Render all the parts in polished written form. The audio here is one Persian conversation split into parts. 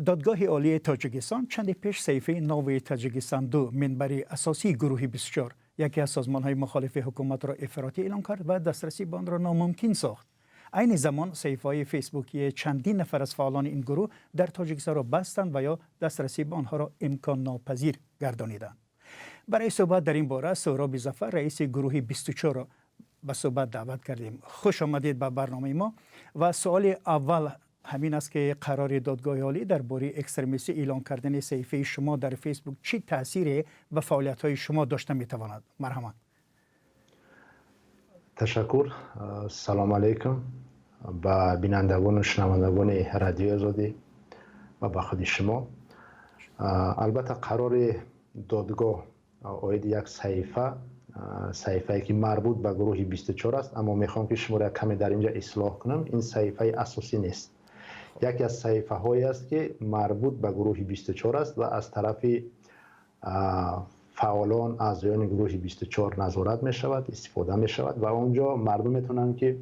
دادگاه عالی تاجیکستان چند پیش صحیفه نو تاجیکستان 2 منبر اساسی گروه 24 یکی از سازمان‌های مخالف حکومت را افراطی اعلام کرد و دسترسی به آن را ناممکن ساخت. عین زمان صحیفه‌های فیسبوکی چندین نفر از فعالان این گروه در تاجیکستان را بستند و یا دسترسی به آنها را امکان ناپذیر گردانیدند. برای صحبت در این باره سهراب ظفر رئیس گروه 24 را به صحبت دعوت کردیم. خوش آمدید به برنامه ما. و سوال اول همین است که قرار دادگاه عالی درباره اکستریمیستی اعلان کردن صحیفه شما در فیسبوک چه تأثیری به فعالیت‌های شما داشته می‌تواند؟ مرحبا. تشکر. سلام علیکم با بینندگان و شنوندگان رادیو آزادی و با خود شما. البته قرار دادگاه اوید یک صحیفه که مربوط به گروه 24 است، اما میخوام که شما را کمی در اینجا اصلاح کنم. این صحیفه اساسی نیست، یکی از صحیفه هایی است که مربوط به گروه 24 است و از طرف فعالان اعضایان گروه 24 نظارت می شود، استفاده می شود و اونجا مردم میتونن که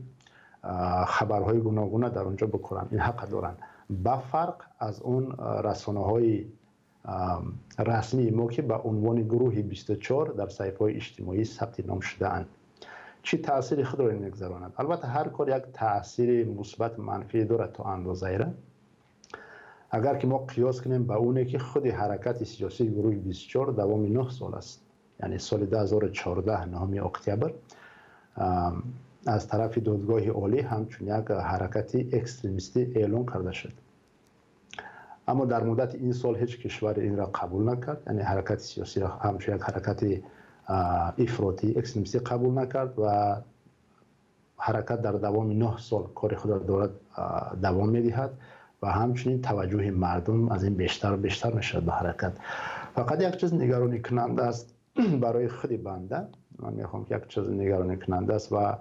خبرهای گوناگون در اونجا بکنن. این حق دارن، با فرق از اون رسانه های رسمی ما که به عنوان گروه 24 در صحیفه های اجتماعی ثبت نام شده اند. چی تأثیری خود را میگذارند؟ البته هر کار یک تأثیر مثبت منفی دارد تا اندازه‌ای را. اگر که ما قیاس کنیم به اونه که خود حرکت سیاسی گروه 24 دوام 9 سال است، یعنی سال 2014 9 اکتبر از طرف دادگاه عالی همچون یک حرکت اکستریمیستی اعلان کرده شد، اما در مدت این سال هیچ کشور این را قبول نکرد، یعنی حرکت سیاسی را همچون یک حرکت افراطی اکستریمیستی قبول نکرد و حرکت در دوام 9 سال کار خود را دارد دوام می‌دهد و همچنین توجه مردم از این بیشتر و بیشتر میشد به حرکت. فقط یک چیز نگرانی کننده است برای خود بنده، من میخوام که یک چیز نگرانی کننده است و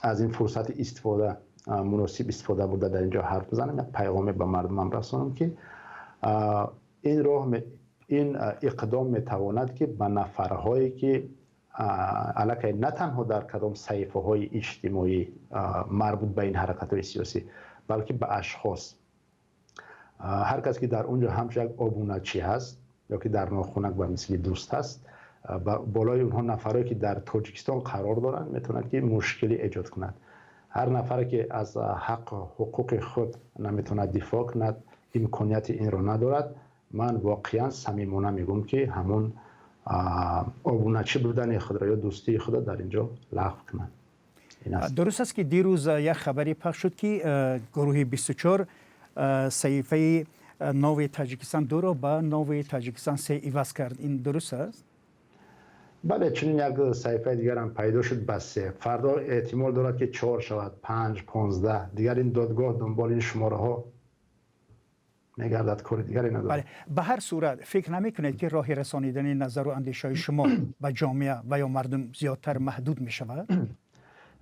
از این فرصت استفاده مناسب استفاده بوده در اینجا حرف بزنم، یک پیغامی به مردمم رسانم که این اقدام میتواند که به نفرهایی که علاقه نه تنها در کدام صحیفه های اجتماعی مربوط به این حرکت های سیاسی، بلکه به اشخاص، هر کس که در اونجا همش یک آبونچی هست یا که در ناخونک و مثل دوست هست، بالای اونها نفرهایی که در تاجیکستان قرار دارند میتوند که مشکلی ایجاد کند. هر نفر که از حقوق خود نمیتوند دفاع کند، امکانیت این را ندارد، من واقعا صمیمانه میگم که همون آبونچی بودن خود را یا دوستی خود در اینجا لغو کنند. درست است که دیروز یک خبری پخش شد که گروه 24 صحیفه نو تاجیکستان 2 را به نو تاجیکستان 3 عوض کرد. این درست است؟ بله، چنین یک صحیفه دیگر هم پیدا شد به 3. فردا احتمال دارد که 4 شود، 5، 15. دیگر این دادگاه دنبال این شماره ها میگردد، کار دیگری ندارد. بله، به هر صورت فکر نمیکنید که راه رسانیدن نظر و اندیشه شما به جامعه و یا مردم زیادتر محدود می شود؟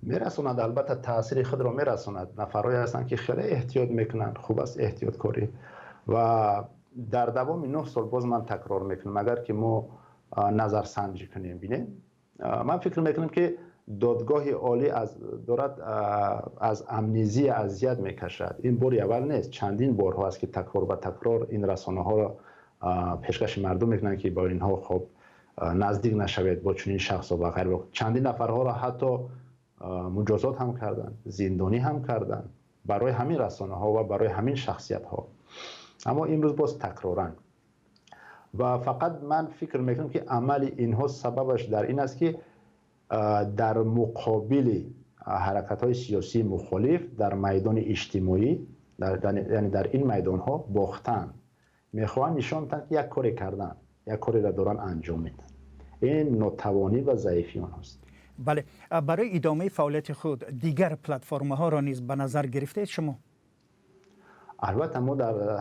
میرساند، البته تاثیر خود را میرساند. نفرهایی هستند که خیلی احتیاط میکنند، خوب است احتیاط کاری. و در دوام 9 سال باز من تکرار میکنم، اگر که ما نظر سنجی کنیم بینیم، من فکر میکنم که دادگاه عالی دارد از امنیزی اذیت میکشد. این بار اول نیست، چندین بار هست که تکرار به تکرار این رسانه ها را پیشکش مردم میکنند که با اینها خب نزدیک نشوید با چنین شخص و غیره. چندین نفرها را حتی مجازات هم کردن، زندانی هم کردن برای همین رسانه ها و برای همین شخصیت ها، اما امروز باز تکرارن. و فقط من فکر میکنم که عمل اینها سببش در این است که در مقابل حرکت های سیاسی مخالف در میدان اجتماعی، یعنی در این میدان ها باختن، میخوان نشان دهند یک کاری کردن، یک کاری را دارن انجام میدن. این ناتوانی و ضعیفی آنهاست. بله، برای ادامه فعالیت خود دیگر پلتفرم ها را نیز به نظر گرفته شما؟ البته ما در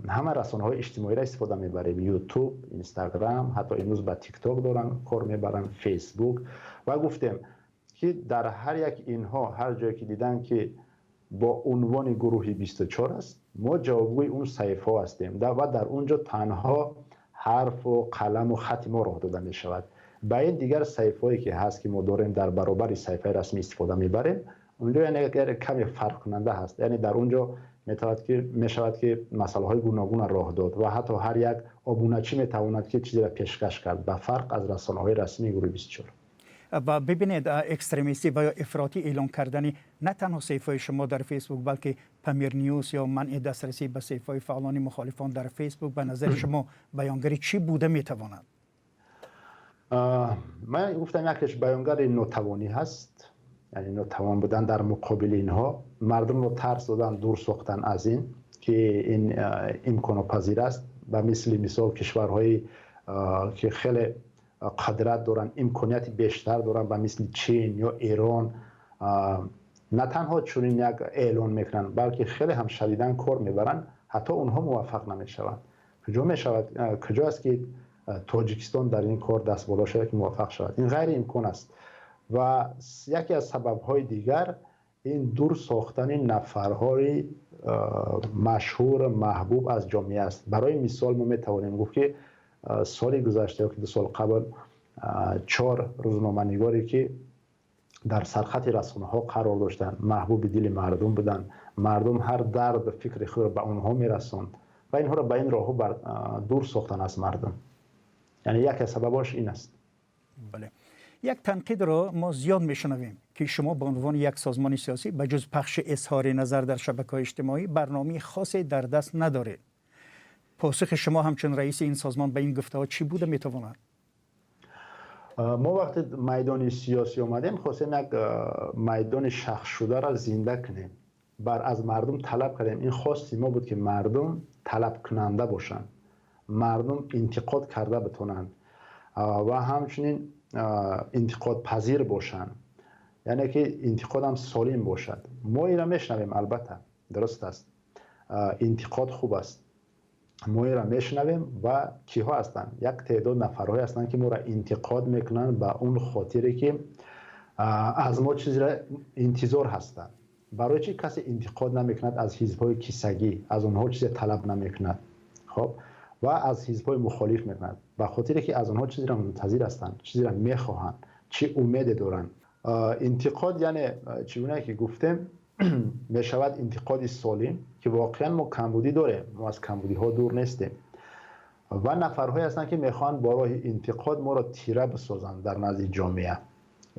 همه رسانه های اجتماعی را استفاده میبریم، یوتیوب، اینستاگرام، حتی امروز به تیک تاک دارن کار میبرن، فیسبوک. و گفتم که در هر یک اینها هر جایی که دیدن که با عنوان گروه 24 است، ما جوابگوی اون صحیفه ها هستیم و در اونجا تنها حرف و قلم و خط ما راه داده می شود. با این دیگر صحیفه هایی که هست که ما داریم در برابر صحیفه رسمی استفاده میبریم، اونجا یعنی کمی فرق کننده هست، یعنی در اونجا میشود که مسائل های گوناگون راه داد و حتی هر یک عبونچی میتواند که چیزی را پیشکش کرد به فرق از رسانه های رسمی گروه 24. و ببینید اکستریمیستی و یا افراطی اعلام کردن نه تنها صفحه شما در فیسبوک بلکه پمیر نیوز یا منع دسترسی به صفحه فعالان مخالفان در فیسبوک به نظر شما بیانگری چی بوده میتواند؟ من گفتم یکیش بیانگر ناتوانی هست، یعنی ناتوان بودن در مقابل اینها، مردم رو ترس دادن، دور ساختن از این که این امکان پذیر است و مثال کشورهایی که خیلی قدرت دارن، امکانیت بیشتر دارن و مثل چین یا ایران نه تنها چون این یک اعلان میکنن بلکه خیلی هم شدیداً کار میبرن، حتی اونها موفق نمیشوند. کجا است که تاجیکستان در این کار دست بالا شده که موفق شود؟ این غیر امکان است و یکی از سبب‌های دیگر این دور ساختن نفرهای مشهور محبوب از جامعه است. برای مثال ما میتوانیم گفت که سال گذشته یا 2 سال قبل 4 روزنامه‌نگاری که در سرخط رسانه‌ها قرار داشتند محبوب دل مردم بودند، مردم هر درد و فکر خود به اونها میرساند و اینها را به این راه دور ساختن از مردم. یعنی یک از سبباش این است. بله. یک تنقید را ما زیاد میشنویم که شما به عنوان یک سازمان سیاسی به جز پخش اظهار نظر در شبکه‌های اجتماعی برنامه خاصی در دست ندارید. پاسخ شما همچون رئیس این سازمان به این گفته‌ها چی بوده میتواند؟ ما وقتی میدان سیاسی آمدیم خواستیم یک میدان شخص شده را زنده کنیم. از مردم طلب کردیم، این خواستی ما بود که مردم طلب کننده باشند، مردم انتقاد کرده بتونند و همچنین انتقاد پذیر باشند، یعنی که انتقاد هم سالم باشد. ما این را میشنویم، البته درست است، انتقاد خوب است، ما این را میشنویم و کیها هستند؟ یک تعداد نفرهای هستند که ما را انتقاد میکنند به اون خاطری که از ما چیزی را انتظار هستند. برای چی کسی انتقاد نمیکند از حزب‌های کیسگی؟ از اونها چیزی طلب نمیکند، خب، و از حزب‌های مخالف میکند به خاطری که از اونها چیزی را منتظر هستند، چیزی را میخواهند، چی امید دارند. انتقاد یعنی چگونه که گفتیم می شود انتقاد سالم که واقعا ما کمبودی داریم، ما از کمبودی ها دور نیستیم و نفرهایی هستند که میخوان با راه انتقاد ما را تیره بسازند در نزد جامعه.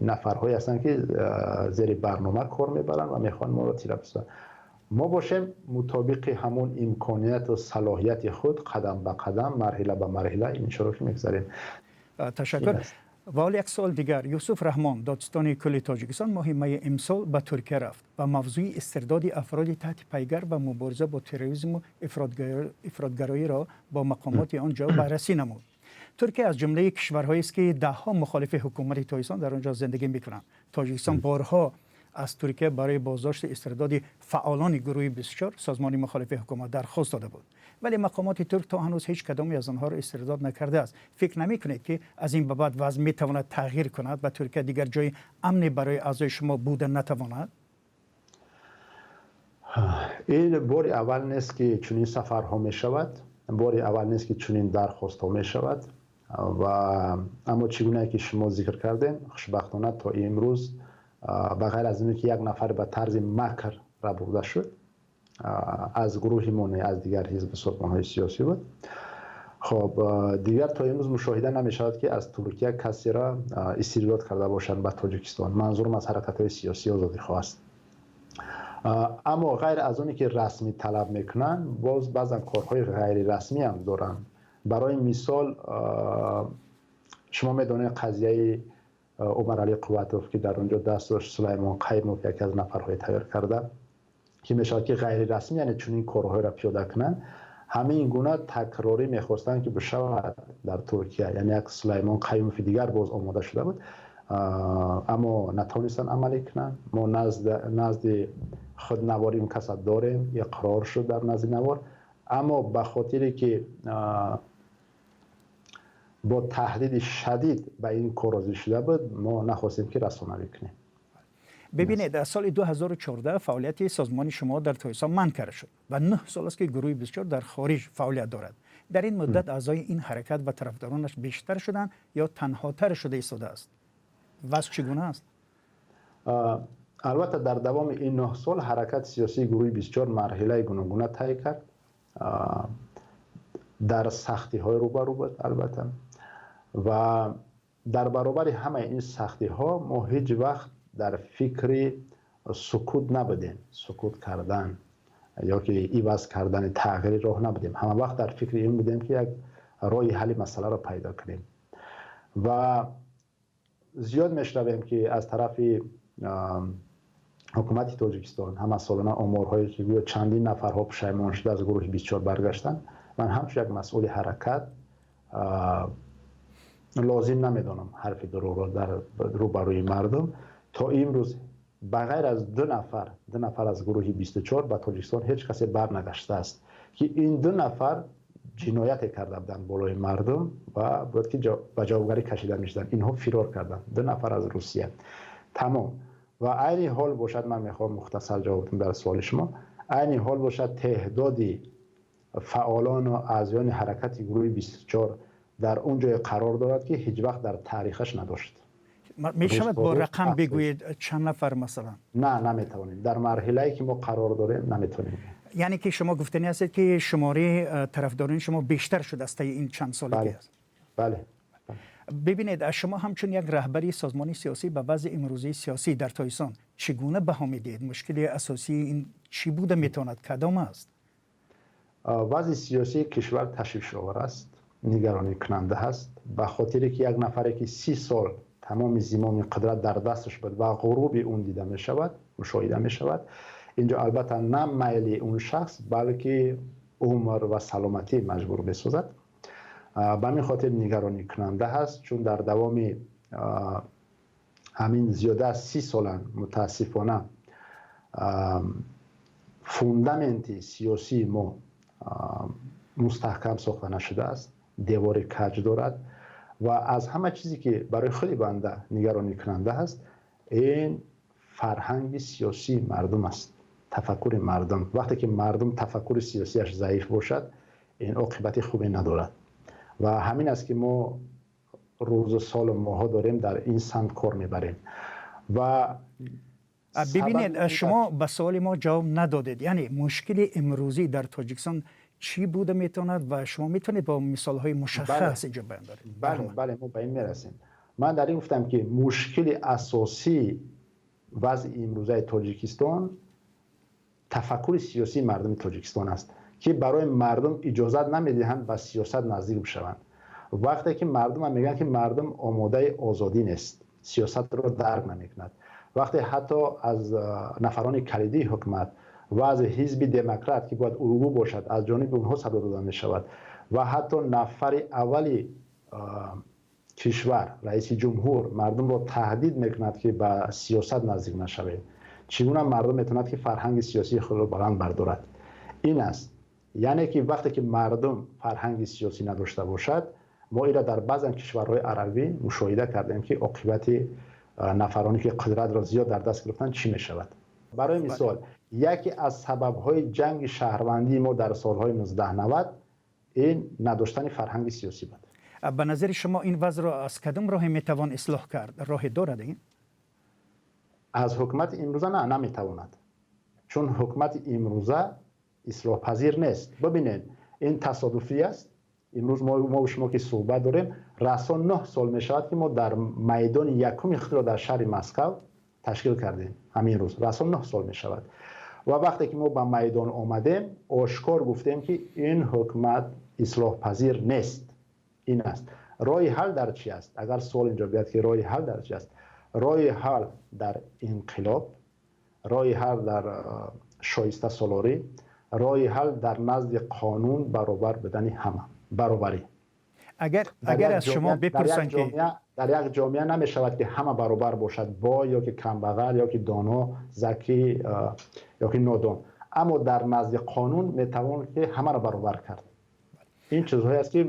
نفرهایی هستند که زیر برنامه کار میبرند و میخوان ما را تیره بسازند. ما باشیم مطابق همون امکانیت و صلاحیت خود قدم به قدم، مرحله به مرحله این شروع میگذاریم. تشکر. و یک سال دیگر، یوسف رحمان دادستان کل تاجیکستان ماه می امسال به ترکیه رفت و موضوع استرداد افراد تحت پیگر و مبارزه با تروریسم و افراطگرایی را با مقامات آنجا بررسی نمود. ترکیه از جمله کشورهایی است که دهها مخالف حکومت تاجیکستان در آنجا زندگی می‌کنند. تاجیکستان بارها از ترکیه برای بازداشت استرداد فعالان گروه 24 سازمان مخالف حکومت درخواست داده بود، ولی مقامات ترک تا هنوز هیچ کدامی از آنها را استرداد نکرده است. فکر نمی‌کنید که از این به بعد وضع می‌تواند تغییر کند و ترکیه دیگر جای امنی برای اعضای شما بوده نتواند؟ این بار اول نیست که چنین سفرها می‌شود، بار اول نیست که چنین درخواست‌ها می‌شود و اما چگونه که شما ذکر کردین، خوشبختانه تا امروز بغیر از اینکه یک نفر به طرز مکر را برده شد از گروه مونه از دیگر حزب سازمان‌های سیاسی بود. خب دیگر تا امروز مشاهده نمی‌شود که از ترکیه کسی را استرداد کرده باشند به تاجیکستان. منظورم از حرکت‌های سیاسی آزادی‌خواه است. اما غیر از اونی که رسمی طلب میکنن، باز بعضا کارهای غیر رسمی هم دارن. برای مثال شما میدونید قضیه عمر علی قوتوف که در اونجا دست داشت سلیمان قیموف یکی از نفرهای تغییر کرده که میشود که غیر رسمی، یعنی چون این کارهای را پیاده کنن، همه این گونه تکراری میخواستن که بشود در ترکیه. یعنی یک سلیمان قیموف دیگر باز آماده شده بود اما نتونستن عملی کنن. ما نزد خود نواری اون کسا داریم، یک قرار شد در نزد نوار، اما به خاطری که با تهدید شدید به این کار راضی شده بود، ما نخواستیم که رسانه‌ای کنیم. ببینید در سال 2014 فعالیت سازمان شما در تاجیکستان منع کرده شد و 9 سال است که گروه 24 در خارج فعالیت دارد. در این مدت اعضای این حرکت و طرفدارانش بیشتر شدند یا تنها تر شده ایستاده است؟ وضع چگونه است؟ البته در دوام این 9 سال حرکت سیاسی گروه 24 مرحله گوناگون طی کرد. در سختی های روبرو بود البته و در برابر همه این سختی ها ما هیچ وقت در فکر سکوت نبودیم، سکوت کردن یا که عوض کردن تغییر راه نبودیم. همه وقت در فکر این بودیم که یک راه حل مسئله را پیدا کنیم و زیاد میشنویم که از طرف حکومت تاجیکستان هم از سالانه آمارهایی که گویا چندین نفرها پشیمان شده از گروه 24 برگشتن. من همچون یک مسئول حرکت لازم نمیدانم حرف دروغ را در روبروی مردم. تا امروز بغیر از دو نفر از گروه 24 به تاجیکستان هیچ کسی برنگشته است که این 2 نفر جنایت کرده بودند بالای مردم و بود که به جوابگری کشیده میشدن. اینها فرار کردند، 2 نفر از روسیه. تمام. و عین حال باشد، من میخوام مختصر جواب بدم در سوال شما، عین حال باشد تعداد فعالان و اعضایان حرکت گروه 24 در اون جای قرار دارد که هیچ وقت در تاریخش نداشت. میشود با رقم بگویید چند نفر مثلا؟ نه نمیتونیم. در مرحله‌ای که ما قرار داریم نمیتونیم. یعنی که شما گفتنی هستید که شماره طرفداران شما بیشتر شده است این چند سالی است. بله. ببینید، شما همچون یک رهبری سازمان سیاسی به وضع امروزی سیاسی در تایسان چگونه بها میدید؟ مشکل اساسی این چی بوده میتواند کدام است؟ وضع سیاسی کشور تشویش‌آور است، نگرانی کننده است، به خاطری که یک نفری که 30 سال تمام زمام قدرت در دستش بود و غروب اون دیده می شود، مشاهده می شود. اینجا البته نه میل اون شخص بلکه عمر و سلامتی مجبور بسازد. به همین خاطر نگرانی کننده هست، چون در دوام همین زیاده از 30 سال متاسفانه فوندامنت سیاسی ما مستحکم ساخته نشده است، دیوار کج دارد و از همه چیزی که برای خیلی بنده نگرانی کننده است این فرهنگ سیاسی مردم است، تفکر مردم. وقتی که مردم تفکر سیاسیش ضعیف باشد این عاقبت خوبی ندارد و همین است که ما روز و سال و ماها داریم در این سمت کار میبریم. و ببینید، شما به سوال ما جواب ندادید. یعنی مشکل امروزی در تاجیکستان چی بوده میتواند و شما میتونید با مثال های مشخص اینجا بیان دارید؟ بله ما به این میرسیم. من در این گفتم که مشکل اساسی وضع امروزی تاجیکستان تفکر سیاسی مردم تاجیکستان است که برای مردم اجازه نمیدهند به سیاست نزدیک بشوند. وقتی که مردم میگن که مردم آماده آزادی نیست، سیاست را درک نمیکند، وقتی حتی از نفران کلیدی حکومت و از حزب دموکرات که باید الگو باشد از جانب اونها صدا داده می شود و حتی نفر اولی کشور رئیس جمهور مردم را تهدید میکند که به سیاست نزدیک نشوید، چگونه مردم میتوند که فرهنگ سیاسی خود را بلند بردارد؟ این است. یعنی که وقتی که مردم فرهنگ سیاسی نداشته باشد، ما ایرا در بعضی کشورهای عربی مشاهده کردیم که عاقبت نفرانی که قدرت را زیاد در دست گرفتن چی می شود. برای مثال یکی از سبب‌های جنگ شهروندی ما در سال‌های 1990 این نداشتن فرهنگ سیاسی بود. به نظر شما این وضع را از کدام راه میتوان اصلاح کرد؟ راه دارد این؟ از حکومت امروزه نمیتواند، چون حکومت امروزه اصلاح پذیر نیست. ببینید این تصادفی است. امروز ما و شما که صحبت داریم رسا 9 سال می شود که ما در میدان یکم اختراع در شهر مسکو تشکیل کردیم. همین روز رسا 9 سال می شود و وقتی که ما به میدان آمدیم آشکار گفتیم که این حکومت اصلاح پذیر نیست. این است. راه حل در چی است؟ اگر سوال اینجا بیاد که راه حل در چی است؟ راه حل در انقلاب، راه حل در شایسته سالاری، راه حل در نزد قانون برابر بدن همه، برابری. اگر از شما بپرسن که در یک جامعه نمی شود که همه برابر باشد، با یا که کمبغل یا که دانا، ذکی یا که نادان، اما در نزد قانون می توان که همه را برابر کرد. این چیزهایی است که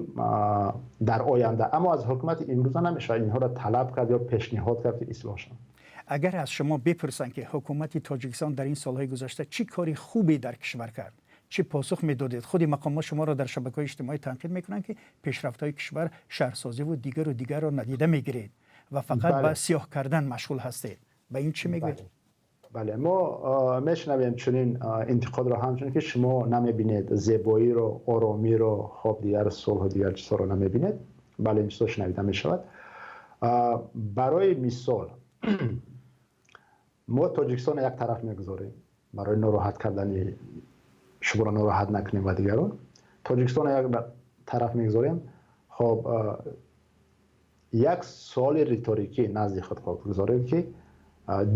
در آینده، اما از حکومت امروزه نمی شود اینها را طلب کرد یا پیشنهاد کرد که اصلاح شود. اگر از شما بپرسن که حکومت تاجیکستان در این سالهای گذشته چی کاری خوبی در کشور کرد، چه پاسخ میدادید؟ خود مقامات شما را در شبکه‌های اجتماعی تنقید میکنن که پیشرفت‌های کشور شهرسازی و دیگر را ندیده میگیرید و فقط به سیاه کردن مشغول هستید. به این چی میگوید؟ بله ما میشنویم چنین انتقاد رو همچنین که شما نمیبینید زیبایی رو، آرامی رو، خب دیگر صلح و دیگر چیزا رو نمیبینید. بله این چیزا شنیده میشود. برای مثال ما تاجیکستان یک طرف میگذاریم برای ناراحت کردن شما رو ناراحت نکنیم و دیگران. تاجیکستان یک طرف میگذاریم. خب یک سوال ریتوریکی نزد خود گذاریم که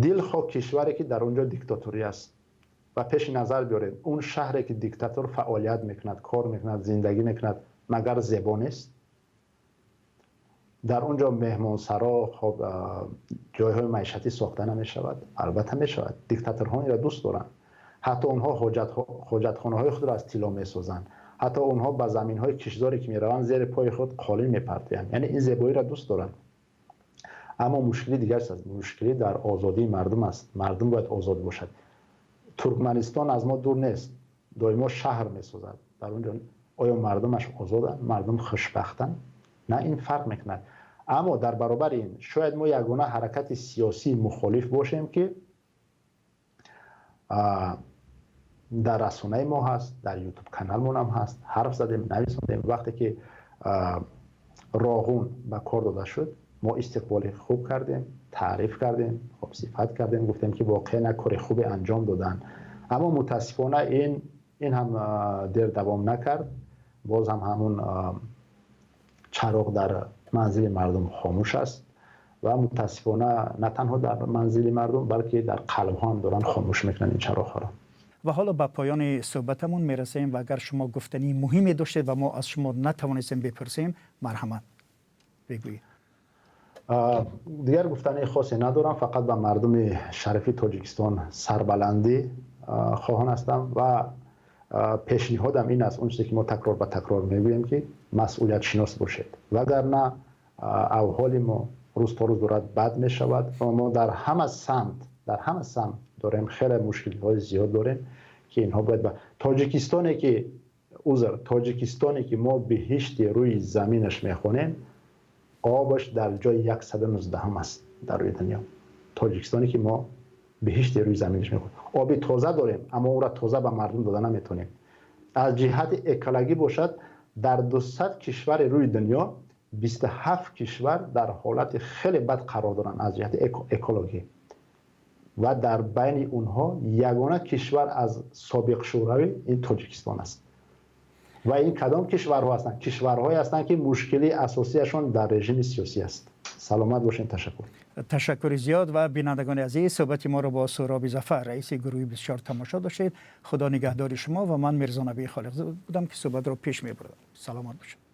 دلخواه کشوری که در اونجا دیکتاتوری است و پیش نظر بیارید اون شهری که دیکتاتور فعالیت میکند، کار میکند، زندگی میکند مگر زیبا نیست؟ در اونجا مهمانسرا خب جایهای معیشتی ساخته نمیشود؟ البته میشود. دیکتاتورها این را دوست دارند. حتی اونها حاجتخانه های خود را از طلا میسازند. حتی اونها به زمین های کشداری که میروند زیر پای خود قالین میپرتند. یعنی این زیبایی را دوست دارند. اما مشکلی دیگر است. مشکلی در آزادی مردم است. مردم باید آزاد باشد. ترکمنستان از ما دور نیست. دائما شهر میسازد. در اونجا آیا مردمش آزادند؟ مردم خوشبختند؟ نه، این فرق میکند. اما در برابر این شاید ما یگانه حرکت سیاسی مخالف باشیم که در رسانه ما هست، در یوتیوب کانال ما هم هست، حرف زدیم، نویساندیم. وقتی که راغون به کار داده شد ما استقبال خوب کردیم، تعریف کردیم، خب صفت کردیم، گفتیم که واقعا کار خوب انجام دادن. اما متاسفانه این هم دیر دوام نکرد. باز هم همون چراغ در منزل مردم خاموش است و متاسفانه نه تنها در منزل مردم بلکه در قلب ها هم دارن خاموش میکنن این چراغ ها را. و حالا به پایان صحبتمون میرسیم و اگر شما گفتنی مهمی داشتید و ما از شما نتوانستیم بپرسیم مرحمت بگویید. دیگر گفتنی خاصی ندارم، فقط به مردم شریف تاجیکستان سربلندی خواهان هستم و پیشنهادم این است، اون چیزی که ما تکرار به تکرار میگوییم که مسئولیت شناس باشید وگرنه احوال ما روز تا روز دارد بد می شود و ما در همه سمت داریم خیلی مشکلی های زیاد داریم که اینها باید تاجیکستانی که ما بهشت روی زمینش میخوانیم آبش در جای 119 هم است در روی دنیا. تاجیکستانی که ما بهشت روی زمینش میخوانیم آب تازه داریم اما اون را تازه به مردم دادن نمیتونیم. از جهت اکولوژی باشد در 200 کشور روی دنیا 27 کشور در حالت خیلی بد قرار دارن از جهت اکولوژی و در بین اونها یگانه کشور از سابق شوروی این تاجیکستان است. و این کدام کشورها هستند؟ کشورهایی هستند که مشکلی اساسیشون در رژیم سیاسی است. سلامت باشین. تشکر زیاد. و بینندگان عزیز صحبت ما را با سهراب ظفر رئیس گروه 24 تماشا داشتید. خدا نگهدار شما و من میرزا نبی خالق بودم که صحبت را پیش میبردم. سلامت باشید.